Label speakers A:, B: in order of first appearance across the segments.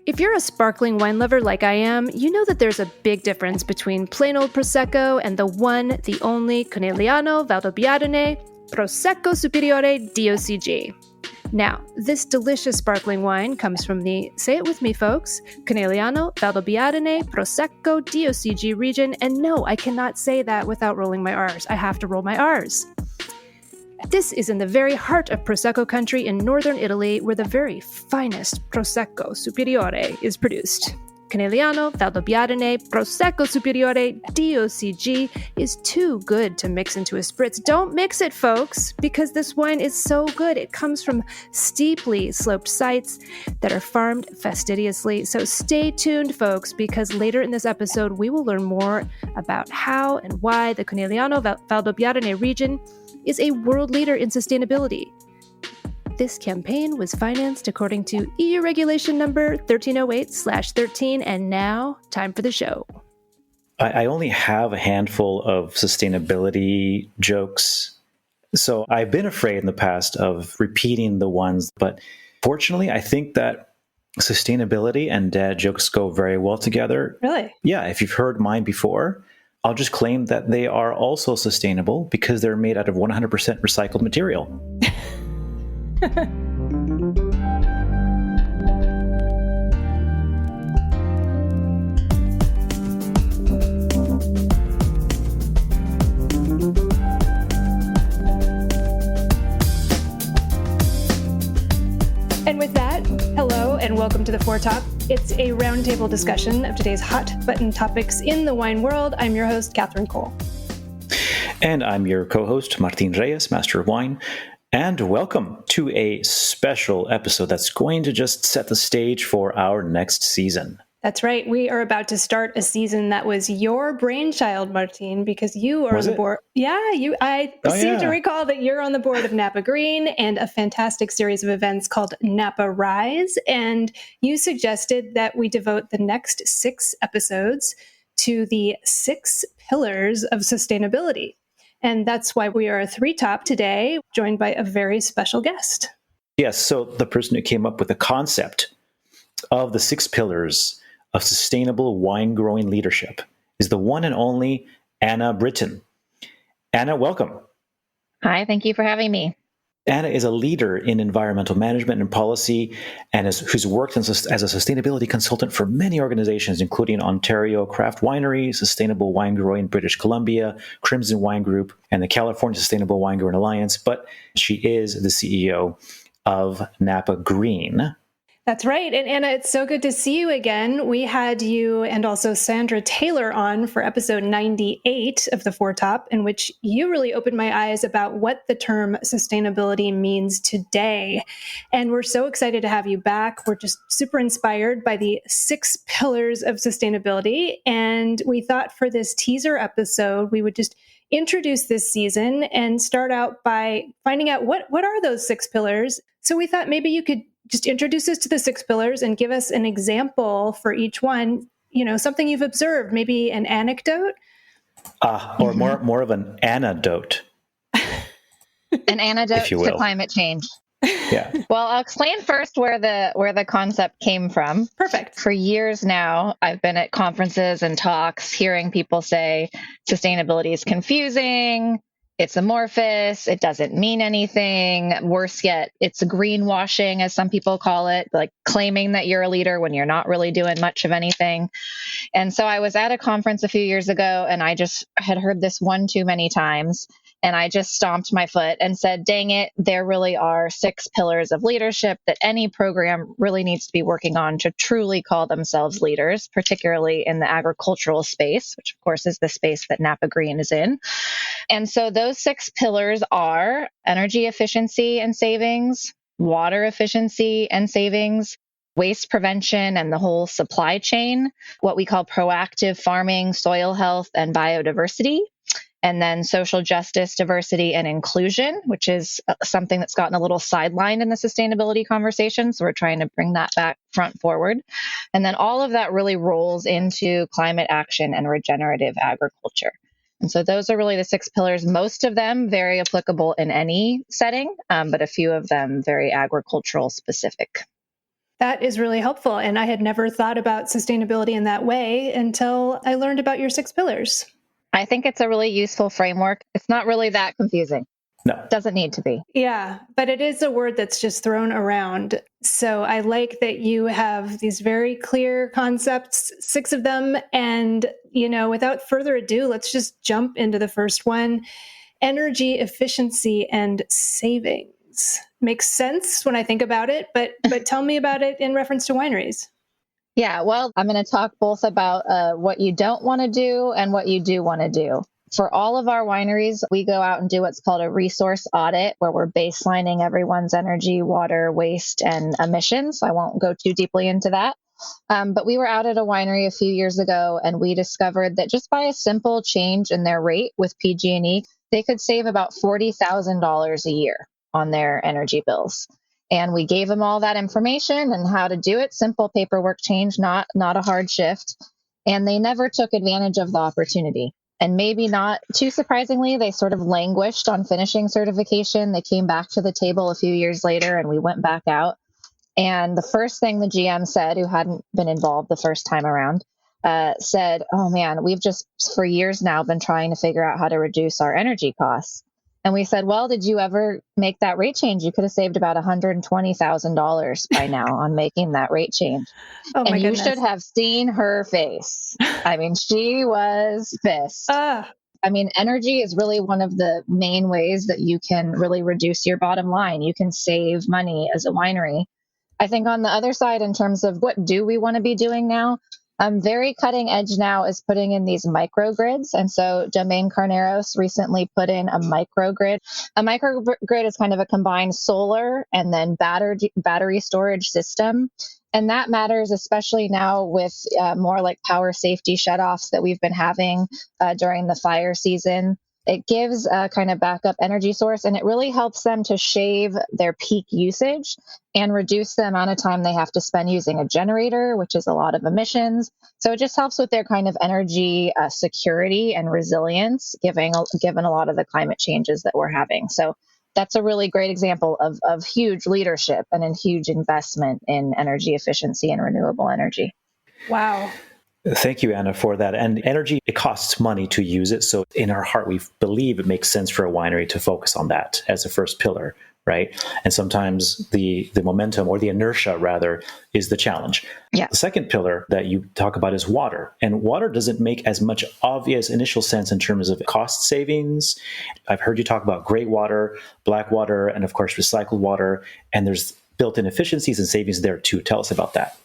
A: If you're a sparkling wine lover like I am, you know that there's a big difference between plain old Prosecco and the one, the only Conegliano Valdobbiadene Prosecco Superiore DOCG. Now, this delicious sparkling wine comes from the, say it with me folks, Conegliano Valdobbiadene Prosecco DOCG region, and no, I cannot say that without rolling my R's. I have to roll my R's. This is in the very heart of Prosecco country in northern Italy, where the very finest Prosecco Superiore is produced. Conegliano Valdobbiadene Prosecco Superiore DOCG is too good to mix into a spritz. Don't mix it, folks, because this wine is so good. It comes from steeply sloped sites that are farmed fastidiously. So stay tuned, folks, because later in this episode, we will learn more about how and why the Conegliano Valdobbiadene region is a world leader in sustainability. This campaign was financed according to EU regulation number 1308/13, and now, time for the show.
B: I only have a handful of sustainability jokes, so I've been afraid in the past of repeating the ones, but fortunately, I think that sustainability and dad jokes go very well together.
A: Really?
B: Yeah, if you've heard mine before, I'll just claim that they are also sustainable because they're made out of 100% recycled material.
A: And with that, hello and welcome to the Foretop. It's a roundtable discussion of today's hot button topics in the wine world. I'm your host, Catherine Cole.
B: And I'm your co-host, Martin Reyes, Master of Wine. And welcome to a special episode that's going to just set the stage for our next season.
A: That's right. We are about to start a season that was your brainchild, Martin, because you are on the board. Yeah, I seem to recall that you're on the board of Napa Green and a fantastic series of events called Napa Rise. And you suggested that we devote the next 6 episodes to the 6 pillars of sustainability. And that's why we are a 3-top today, joined by a very special guest.
B: Yes, so the person who came up with the concept of the 6 pillars of sustainable wine growing leadership is the one and only Anna Brittain. Anna, welcome.
C: Hi, thank you for having me.
B: Anna is a leader in environmental management and policy and who's worked as a sustainability consultant for many organizations, including Ontario Craft Winery, Sustainable Wine Growing British Columbia, Crimson Wine Group, and the California Sustainable Wine Growing Alliance. But she is the CEO of Napa Green.
A: That's right. And Anna, it's so good to see you again. We had you and also Sandra Taylor on for episode 98 of the Foretop, in which you really opened my eyes about what the term sustainability means today. And we're so excited to have you back. We're just super inspired by the 6 pillars of sustainability. And we thought for this teaser episode, we would just introduce this season and start out by finding out what are those 6 pillars. So we thought maybe you could just introduce us to the 6 pillars and give us an example for each one, something you've observed, maybe an anecdote.
B: Or more of an anecdote.
C: An antidote to climate change.
B: Yeah.
C: Well, I'll explain first where the concept came from.
A: Perfect.
C: For years now, I've been at conferences and talks hearing people say sustainability is confusing. It's amorphous. It doesn't mean anything. Worse yet, it's greenwashing, as some people call it, like claiming that you're a leader when you're not really doing much of anything. And so I was at a conference a few years ago, and I just had heard this one too many times. And I just stomped my foot and said, dang it, there really are 6 pillars of leadership that any program really needs to be working on to truly call themselves leaders, particularly in the agricultural space, which of course is the space that Napa Green is in. And so those 6 pillars are energy efficiency and savings, water efficiency and savings, waste prevention and the whole supply chain, what we call proactive farming, soil health, and biodiversity. And then social justice, diversity, and inclusion, which is something that's gotten a little sidelined in the sustainability conversation. So we're trying to bring that back front forward. And then all of that really rolls into climate action and regenerative agriculture. And so those are really the 6 pillars, most of them very applicable in any setting, but a few of them very agricultural specific.
A: That is really helpful. And I had never thought about sustainability in that way until I learned about your 6 pillars.
C: I think it's a really useful framework. It's not really that confusing.
B: No.
C: Doesn't need to be.
A: Yeah, but it is a word that's just thrown around. So I like that you have these very clear concepts, 6 of them. And, without further ado, let's just jump into the first one: energy efficiency and savings. Makes sense when I think about it, but tell me about it in reference to wineries.
C: Yeah, well, I'm going to talk both about what you don't want to do and what you do want to do. For all of our wineries, we go out and do what's called a resource audit, where we're baselining everyone's energy, water, waste, and emissions. I won't go too deeply into that. But we were out at a winery a few years ago, and we discovered that just by a simple change in their rate with PG&E, they could save about $40,000 a year on their energy bills. And we gave them all that information and how to do it. Simple paperwork change, not a hard shift. And they never took advantage of the opportunity. And maybe not too surprisingly, they sort of languished on finishing certification. They came back to the table a few years later, and we went back out. And the first thing the GM said, who hadn't been involved the first time around, said, "Oh man, we've just for years now been trying to figure out how to reduce our energy costs." And we said, "Well, did you ever make that rate change? You could have saved about $120,000 by now on making that rate change."
A: Oh my
C: and you
A: goodness.
C: should have seen her face. I mean, she was pissed. I mean, energy is really one of the main ways that you can really reduce your bottom line. You can save money as a winery. I think on the other side, in terms of what do we want to be doing now, very cutting edge now is putting in these microgrids. And so Domaine Carneros recently put in a microgrid. A microgrid is kind of a combined solar and then battery storage system. And that matters, especially now with more like power safety shutoffs that we've been having during the fire season. It gives a kind of backup energy source, and it really helps them to shave their peak usage and reduce the amount of time they have to spend using a generator, which is a lot of emissions. So it just helps with their kind of energy security and resilience, given a lot of the climate changes that we're having. So that's a really great example of huge leadership and a huge investment in energy efficiency and renewable energy.
A: Wow.
B: Thank you, Anna, for that. And energy, it costs money to use it. So in our heart, we believe it makes sense for a winery to focus on that as a first pillar, right? And sometimes the momentum, or the inertia rather, is the challenge.
C: Yeah.
B: The second pillar that you talk about is water. And water doesn't make as much obvious initial sense in terms of cost savings. I've heard you talk about gray water, black water, and of course, recycled water. And there's built-in efficiencies and savings there too. Tell us about that.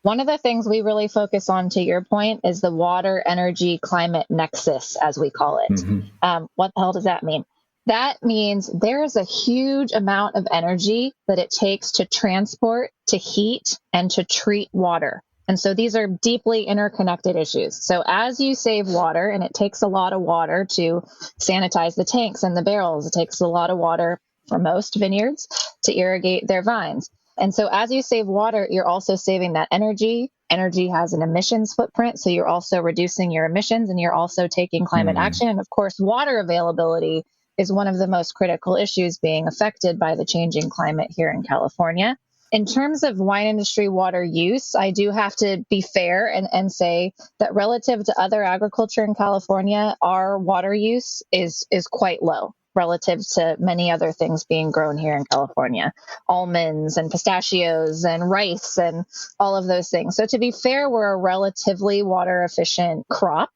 C: One of the things we really focus on, to your point, is the water, energy, climate nexus, as we call it. Mm-hmm. What the hell does that mean? That means there is a huge amount of energy that it takes to transport, to heat, and to treat water. And so these are deeply interconnected issues. So as you save water, and it takes a lot of water to sanitize the tanks and the barrels, it takes a lot of water for most vineyards to irrigate their vines. And so as you save water, you're also saving that energy. Energy has an emissions footprint, so you're also reducing your emissions, and you're also taking climate action. And of course, water availability is one of the most critical issues being affected by the changing climate here in California. In terms of wine industry water use, I do have to be fair and say that relative to other agriculture in California, our water use is quite low relative to many other things being grown here in California, almonds and pistachios and rice and all of those things. So to be fair, we're a relatively water efficient crop,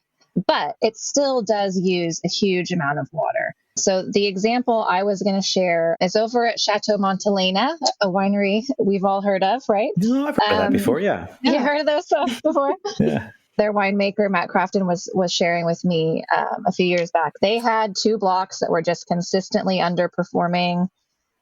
C: but it still does use a huge amount of water. So the example I was going to share is over at Chateau Montelena, a winery we've all heard of, right?
B: No, I've heard of that before, yeah.
C: You heard of those stuff before?
B: Yeah.
C: Their winemaker, Matt Crafton, was sharing with me a few years back. They had 2 blocks that were just consistently underperforming.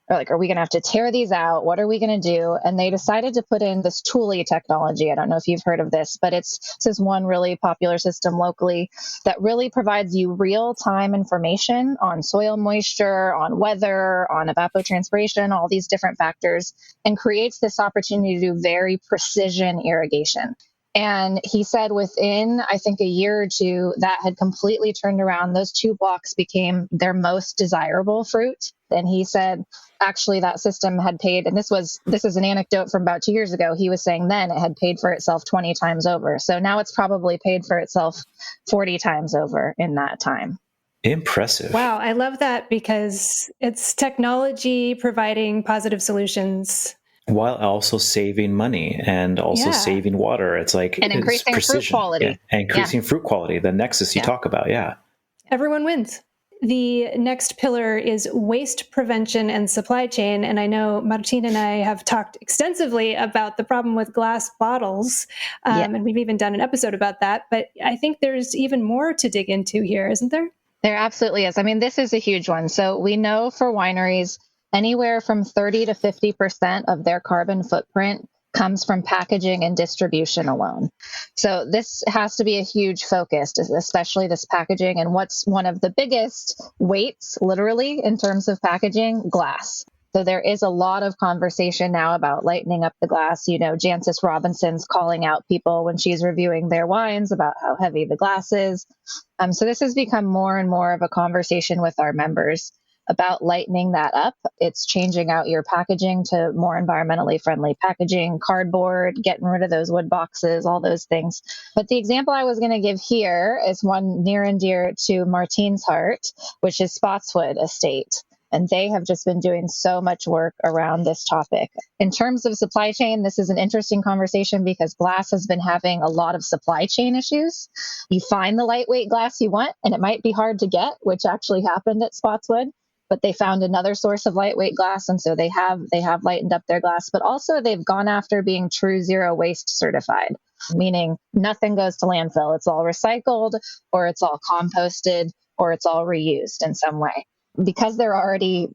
C: They're like, are we going to have to tear these out? What are we going to do? And they decided to put in this Thule technology. I don't know if you've heard of this, but this is one really popular system locally that really provides you real-time information on soil moisture, on weather, on evapotranspiration, all these different factors, and creates this opportunity to do very precision irrigation. And he said within, I think, a year or two, that had completely turned around. Those 2 blocks became their most desirable fruit. And he said, actually, that system had paid, and this is an anecdote from about 2 years ago. He was saying then it had paid for itself 20 times over. So now it's probably paid for itself 40 times over in that time.
B: Impressive.
A: Wow, I love that because it's technology providing positive solutions.
B: While also saving money and also saving water. It's like
C: and increasing fruit quality.
B: Yeah. And increasing fruit quality, the nexus you talk about. Yeah.
A: Everyone wins. The next pillar is waste prevention and supply chain. And I know Martin and I have talked extensively about the problem with glass bottles. And we've even done an episode about that. But I think there's even more to dig into here, isn't there?
C: There absolutely is. I mean, this is a huge one. So we know for wineries, anywhere from 30 to 50% of their carbon footprint comes from packaging and distribution alone. So this has to be a huge focus, especially this packaging. And what's one of the biggest weights, literally, in terms of packaging? Glass. So there is a lot of conversation now about lightening up the glass. You know, Jancis Robinson's calling out people when she's reviewing their wines about how heavy the glass is. So this has become more and more of a conversation with our members about lightening that up. It's changing out your packaging to more environmentally friendly packaging, cardboard, getting rid of those wood boxes, all those things. But the example I was going to give here is one near and dear to Martin's heart, which is Spotswood Estate. And they have just been doing so much work around this topic. In terms of supply chain, this is an interesting conversation because glass has been having a lot of supply chain issues. You find the lightweight glass you want, and it might be hard to get, which actually happened at Spotswood. But they found another source of lightweight glass, and so they have lightened up their glass. But also they've gone after being true zero waste certified, meaning nothing goes to landfill. It's all recycled, or it's all composted, or it's all reused in some way. Because they're already,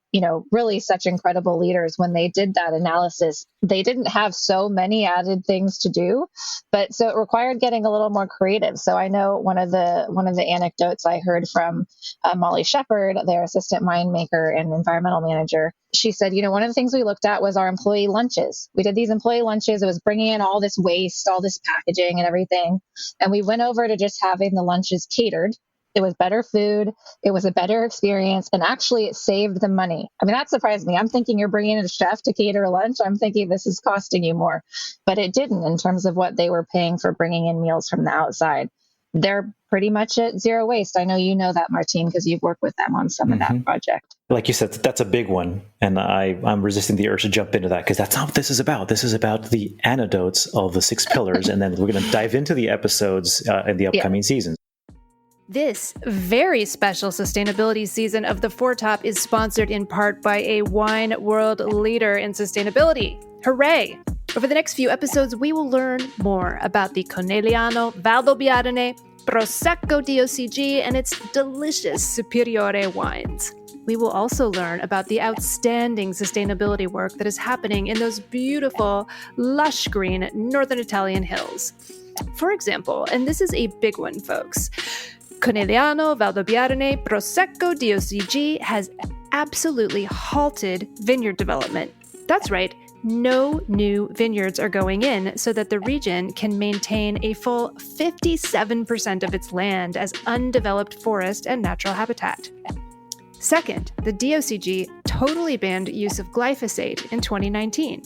C: really such incredible leaders, when they did that analysis, they didn't have so many added things to do, but so it required getting a little more creative. So I know one of the anecdotes I heard from Molly Shepard, their assistant winemaker and environmental manager. She said, one of the things we looked at was our employee lunches. We did these employee lunches. It was bringing in all this waste, all this packaging and everything. And we went over to just having the lunches catered. It was better food. It was a better experience. And actually, it saved them money. I mean, that surprised me. I'm thinking you're bringing in a chef to cater a lunch. I'm thinking this is costing you more. But it didn't in terms of what they were paying for bringing in meals from the outside. They're pretty much at zero waste. I know you know that, Martin, because you've worked with them on some of that project.
B: Like you said, that's a big one. And I'm resisting the urge to jump into that because that's not what this is about. This is about the anecdotes of the 6 pillars. And then we're going to dive into the episodes in the upcoming seasons.
A: This very special sustainability season of The Foretop is sponsored in part by a wine world leader in sustainability. Hooray! Over the next few episodes, we will learn more about the Conegliano Valdobbiadene Prosecco DOCG and its delicious Superiore wines. We will also learn about the outstanding sustainability work that is happening in those beautiful, lush green northern Italian hills. For example, and this is a big one, folks, Conegliano Valdobbiadene Prosecco DOCG has absolutely halted vineyard development. That's right, no new vineyards are going in so that the region can maintain a full 57% of its land as undeveloped forest and natural habitat. Second, the DOCG totally banned use of glyphosate in 2019.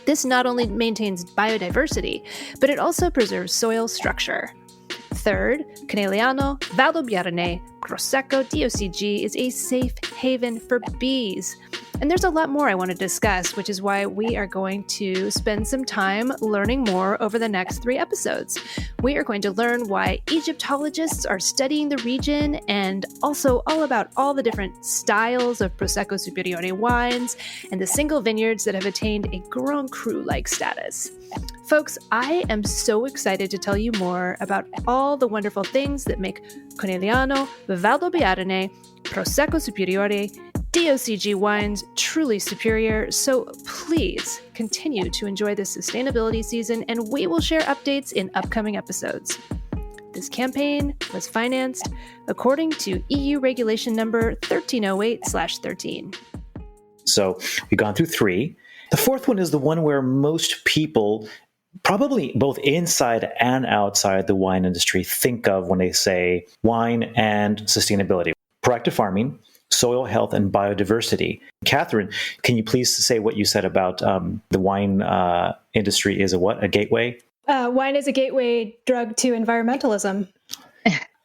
A: This not only maintains biodiversity, but it also preserves soil structure. Third, Conegliano Valdobbiadene Prosecco DOCG is a safe haven for bees. And there's a lot more I want to discuss, which is why we are going to spend some time learning more over the next 3 episodes. We are going to learn why Egyptologists are studying the region and also all about all the different styles of Prosecco Superiore wines and the single vineyards that have attained a Grand Cru-like status. Folks, I am so excited to tell you more about all the wonderful things that make Conegliano Valdobbiadene Prosecco Superiore DOCG wines truly superior, so please continue to enjoy this sustainability season, and we will share updates in upcoming episodes. This campaign was financed according to EU regulation number 1308/13.
B: So we've gone through 3. The 4th one is the one where most people, probably both inside and outside the wine industry, think of when they say wine and sustainability. Proactive farming, soil health, and biodiversity. Catherine, can you please say what you said about the wine industry is a gateway?
A: Wine is a gateway drug to environmentalism.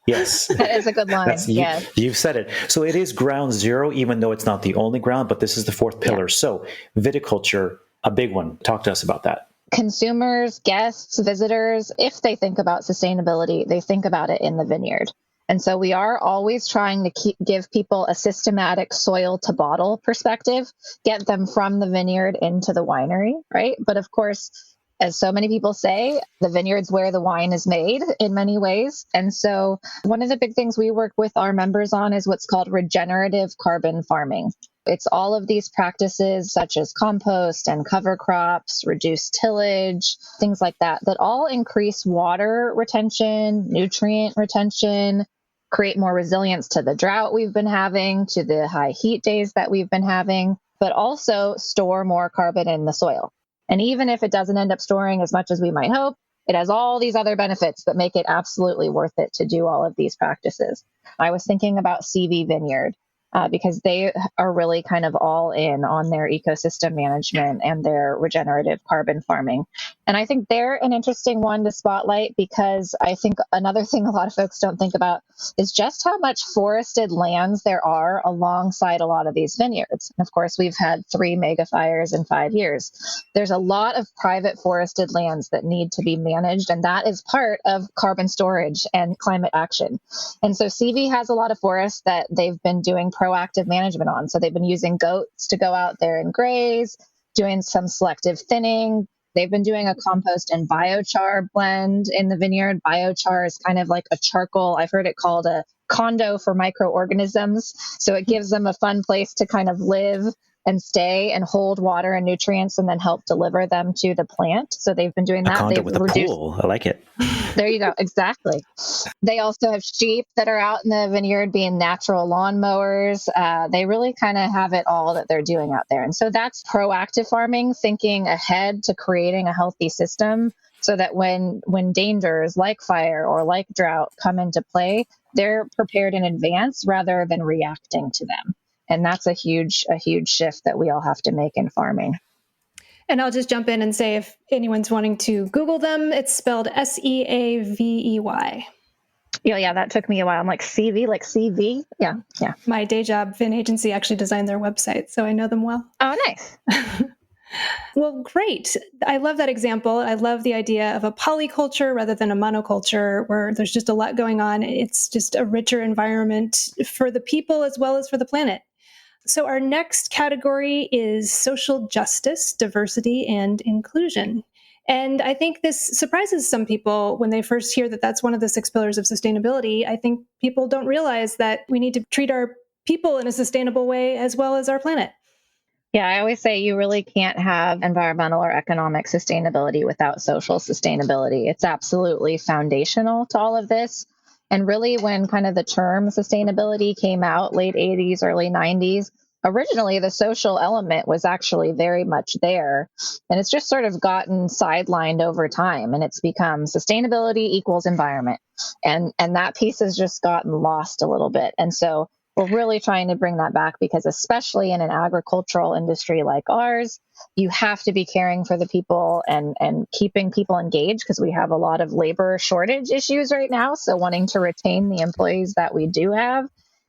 B: Yes.
C: That is a good line. Yes.
B: You've said it. So it is ground zero, even though it's not the only ground, but this is the fourth pillar. Yeah. So viticulture, a big one. Talk to us about that.
C: Consumers, guests, visitors, if they think about sustainability, they think about it in the vineyard. And so we are always trying to give people a systematic soil to bottle perspective, get them from the vineyard into the winery, right? But of course, as so many people say, the vineyard's where the wine is made in many ways. And so one of the big things we work with our members on is what's called regenerative carbon farming. It's all of these practices such as compost and cover crops, reduced tillage, things like that, that all increase water retention, nutrient retention, create more resilience to the drought we've been having, to the high heat days that we've been having, but also store more carbon in the soil. And even if it doesn't end up storing as much as we might hope, it has all these other benefits that make it absolutely worth it to do all of these practices. I was thinking about CV Vineyard because they are really kind of all in on their ecosystem management and their regenerative carbon farming. And I think they're an interesting one to spotlight because I think another thing a lot of folks don't think about is just how much forested lands there are alongside a lot of these vineyards. And of course, we've had 3 mega fires in 5 years. There's a lot of private forested lands that need to be managed, and that is part of carbon storage and climate action. And so CV has a lot of forests that they've been doing proactive management on. So they've been using goats to go out there and graze, doing some selective thinning. They've been doing a compost and biochar blend in the vineyard. Biochar is kind of like a charcoal. I've heard it called a condo for microorganisms. So it gives them a fun place to kind of live and stay and hold water and nutrients and then help deliver them to the plant. So they've been doing that.
B: A condo
C: They've
B: with a pool. I like it.
C: There you go. Exactly. They also have sheep that are out in the vineyard being natural lawn mowers. They really kind of have it all that they're doing out there. And so that's proactive farming, thinking ahead to creating a healthy system so that when dangers like fire or like drought come into play, they're prepared in advance rather than reacting to them. And that's a huge shift that we all have to make in farming.
A: And I'll just jump in and say, if anyone's wanting to Google them, it's spelled Seavey.
C: Yeah, that took me a while. I'm like, CV, like CV? Yeah.
A: My day job, Vin Agency, actually designed their website, so I know them well.
C: Oh, nice.
A: Well, great. I love that example. I love the idea of a polyculture rather than a monoculture where there's just a lot going on. It's just a richer environment for the people as well as for the planet. So our next category is social justice, diversity, and inclusion. And I think this surprises some people when they first hear that that's one of the 6 pillars of sustainability. I think people don't realize that we need to treat our people in a sustainable way as well as our planet.
C: Yeah, I always say you really can't have environmental or economic sustainability without social sustainability. It's absolutely foundational to all of this. And really, when kind of the term sustainability came out, late 80s, early 90s, originally the social element was actually very much there. And it's just sort of gotten sidelined over time. And it's become sustainability equals environment. And that piece has just gotten lost a little bit. And so we're really trying to bring that back because especially in an agricultural industry like ours, you have to be caring for the people and keeping people engaged because we have a lot of labor shortage issues right now. So wanting to retain the employees that we do have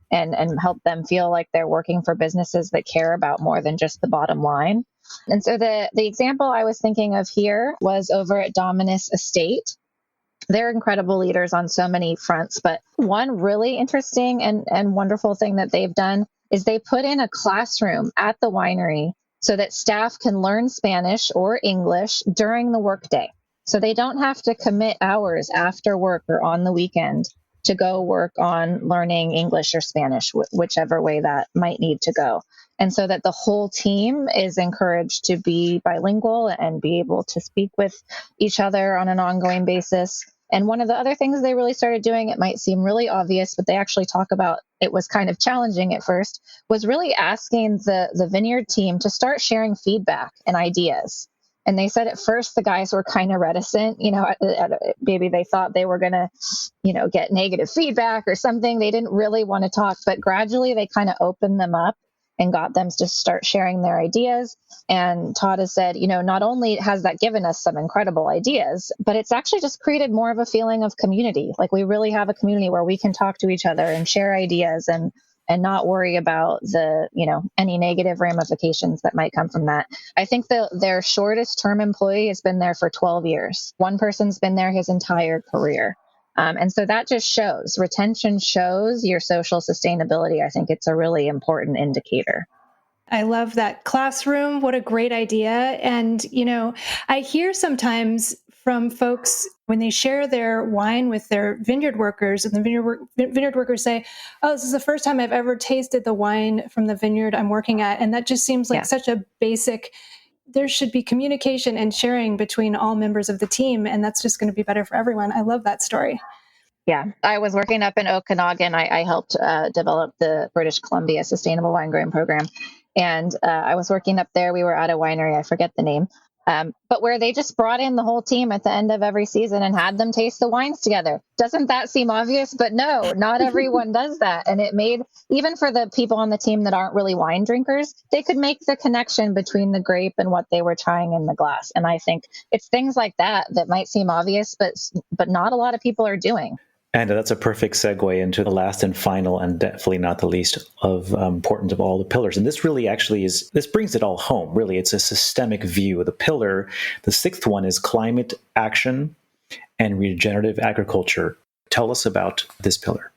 C: and help them feel like they're working for businesses that care about more than just the bottom line. And so the example I was thinking of here was over at Dominus Estate. They're incredible leaders on so many fronts, but one really interesting and wonderful thing that they've done is they put in a classroom at the winery so that staff can learn Spanish or English during the workday. So they don't have to commit hours after work or on the weekend to go work on learning English or Spanish, whichever way that might need to go. And so that the whole team is encouraged to be bilingual and be able to speak with each other on an ongoing basis. And one of the other things they really started doing, it might seem really obvious, but they actually talk about it was kind of challenging at first, was really asking the vineyard team to start sharing feedback and ideas. And they said at first the guys were kind of reticent, maybe they thought they were going to, get negative feedback or something. They didn't really want to talk, but gradually they kind of opened them up and got them to start sharing their ideas. And Todd has said, not only has that given us some incredible ideas, but it's actually just created more of a feeling of community. Like we really have a community where we can talk to each other and share ideas and not worry about any negative ramifications that might come from that. I think their shortest term employee has been there for 12 years. One person's been there his entire career. And so that just shows, retention shows your social sustainability. I think it's a really important indicator.
A: I love that classroom. What a great idea. And, I hear sometimes from folks when they share their wine with their vineyard workers, and the vineyard workers say, oh, this is the first time I've ever tasted the wine from the vineyard I'm working at. And that just seems like such a basic, there should be communication and sharing between all members of the team. And that's just going to be better for everyone. I love that story.
C: Yeah, I was working up in Okanagan. I helped develop the British Columbia Sustainable Wine Growing Program. And I was working up there. We were at a winery, I forget the name, but where they just brought in the whole team at the end of every season and had them taste the wines together. Doesn't that seem obvious? But no, not everyone does that. And it made, even for the people on the team that aren't really wine drinkers, they could make the connection between the grape and what they were trying in the glass. And I think it's things like that might seem obvious, but not a lot of people are doing.
B: And that's a perfect segue into the last and final, and definitely not the least of important of all the pillars. And this really actually this brings it all home. Really, it's a systemic view of the pillar. The sixth one is climate action and regenerative agriculture. Tell us about this pillar.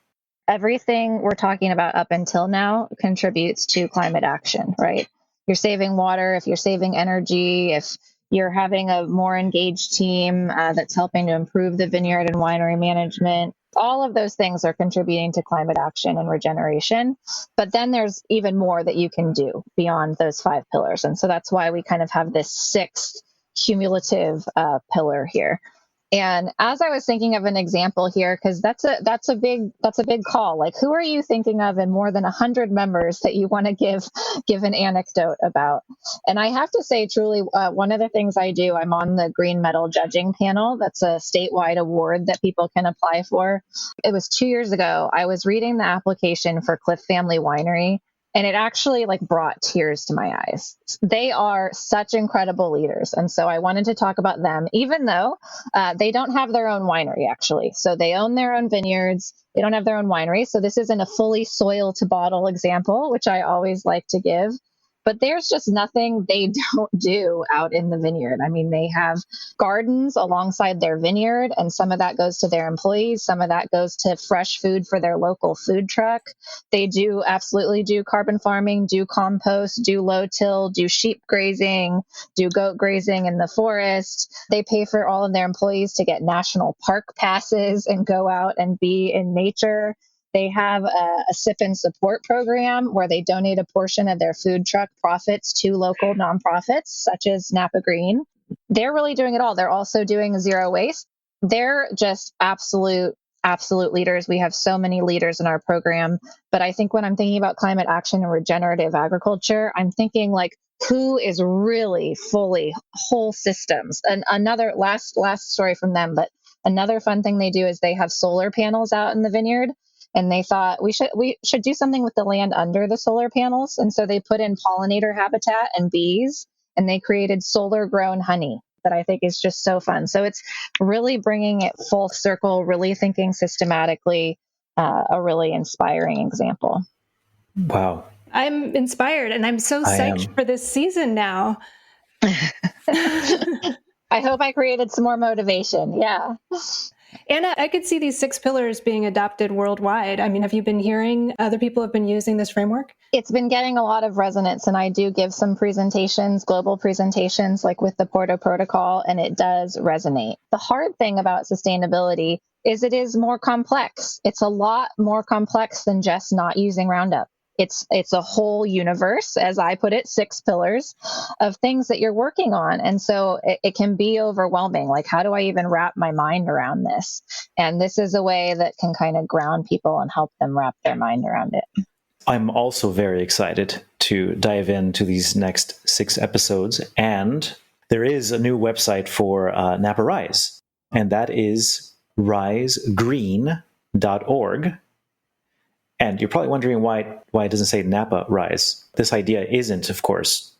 C: Everything we're talking about up until now contributes to climate action, right? You're saving water, if you're saving energy, if you're having a more engaged team that's helping to improve the vineyard and winery management. All of those things are contributing to climate action and regeneration. But then there's even more that you can do beyond those 5 pillars. And so that's why we kind of have this 6th cumulative pillar here. And as I was thinking of an example here, because that's a big call. Like, who are you thinking of in more than 100 members that you want to give an anecdote about? And I have to say, truly, one of the things I do, I'm on the Green Medal judging panel. That's a statewide award that people can apply for. It was 2 years ago. I was reading the application for Cliff Family Winery, and it actually brought tears to my eyes. They are such incredible leaders. And so I wanted to talk about them, even though they don't have their own winery, actually. So they own their own vineyards. They don't have their own winery. So this isn't a fully soil to bottle example, which I always like to give. But there's just nothing they don't do out in the vineyard. I mean, they have gardens alongside their vineyard, and some of that goes to their employees. Some of that goes to fresh food for their local food truck. They absolutely do carbon farming, do compost, do low-till, do sheep grazing, do goat grazing in the forest. They pay for all of their employees to get national park passes and go out and be in nature. They have a sip and support program where they donate a portion of their food truck profits to local nonprofits, such as Napa Green. They're really doing it all. They're also doing zero waste. They're just absolute leaders. We have so many leaders in our program. But I think when I'm thinking about climate action and regenerative agriculture, I'm thinking who is really fully whole systems. And another last story from them, but another fun thing they do is they have solar panels out in the vineyard. And they thought we should do something with the land under the solar panels. And so they put in pollinator habitat and bees, and they created solar grown honey that I think is just so fun. So it's really bringing it full circle, really thinking systematically, a really inspiring example.
B: Wow.
A: I'm inspired, and I'm so psyched for this season now.
C: I hope I created some more motivation. Yeah.
A: Anna, I could see these 6 pillars being adopted worldwide. I mean, have you been hearing other people have been using this framework?
C: It's been getting a lot of resonance, and I do give some presentations, global presentations, like with the Porto Protocol, and it does resonate. The hard thing about sustainability is it is more complex. It's a lot more complex than just not using Roundup. It's a whole universe, as I put it, 6 pillars of things that you're working on. And so it can be overwhelming. Like, how do I even wrap my mind around this? And this is a way that can kind of ground people and help them wrap their mind around it.
B: I'm also very excited to dive into these next 6 episodes. And there is a new website for Napa Rise, and that is risegreen.org. And you're probably wondering why it doesn't say Napa Rise. This idea isn't, of course,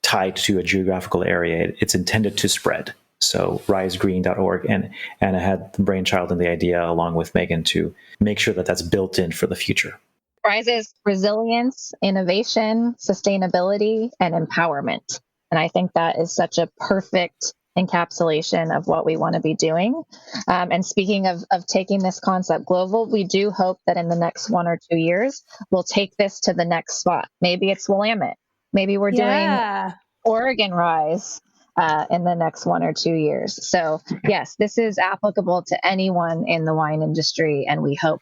B: tied to a geographical area. It's intended to spread. So risegreen.org. And Anna had the brainchild and the idea, along with Megan, to make sure that that's built in for the future.
C: Rise is resilience, innovation, sustainability, and empowerment. And I think that is such a perfect encapsulation of what we want to be doing. And speaking of taking this concept global, we do hope that in the next 1 or 2 years, we'll take this to the next spot. Maybe it's Willamette. Maybe we're doing Oregon Rise in the next 1 or 2 years. So yes, this is applicable to anyone in the wine industry, and we hope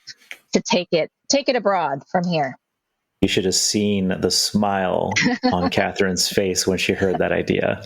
C: to take it abroad from here.
B: You should have seen the smile on Catherine's face when she heard that idea.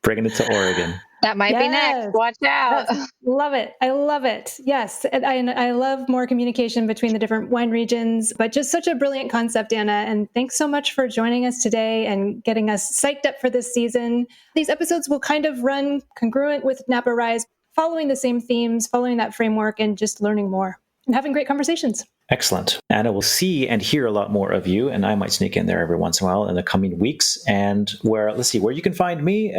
B: Bringing it to Oregon.
C: That might be next. Watch out.
A: Love it. I love it. Yes. And I love more communication between the different wine regions, but just such a brilliant concept, Anna. And thanks so much for joining us today and getting us psyched up for this season. These episodes will kind of run congruent with Napa Rise, following the same themes, following that framework, and just learning more and having great conversations. Excellent.
B: Anna, we'll see and hear a lot more of you, and I might sneak in there every once in a while in the coming weeks. And where you can find me,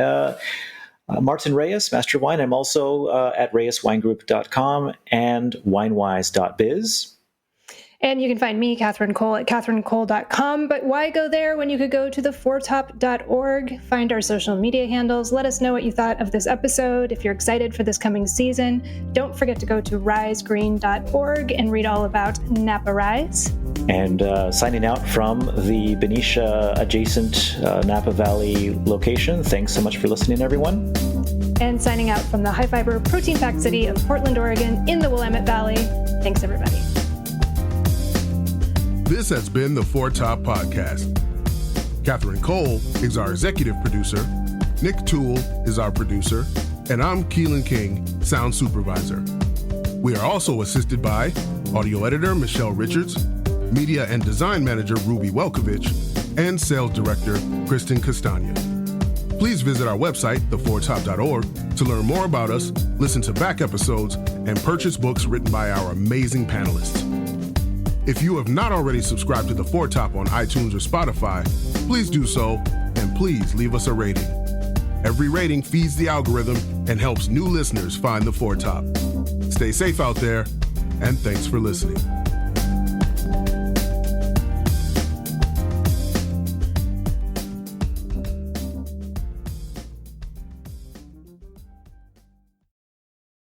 B: Martin Reyes, Master of Wine. I'm also at reyeswinegroup.com and winewise.biz.
A: And you can find me, Catherine Cole, at catherinecole.com. But why go there when you could go to theforetop.org, find our social media handles, let us know what you thought of this episode. If you're excited for this coming season, don't forget to go to risegreen.org and read all about Napa Rise.
B: And signing out from the Benicia adjacent Napa Valley location, thanks so much for listening, everyone.
A: And signing out from the high-fiber, protein-packed city of Portland, Oregon, in the Willamette Valley. Thanks, everybody.
D: This has been the Four Top Podcast. Catherine Cole is our executive producer, Nick Toole is our producer, and I'm Keelan King, sound supervisor. We are also assisted by audio editor Michelle Richards, media and design manager Ruby Welkovich, and sales director Kristen Castagna. Please visit our website, theforetop.org, to learn more about us, listen to back episodes, and purchase books written by our amazing panelists. If you have not already subscribed to The Four Top on iTunes or Spotify, please do so, and please leave us a rating. Every rating feeds the algorithm and helps new listeners find The Four Top. Stay safe out there, and thanks for listening.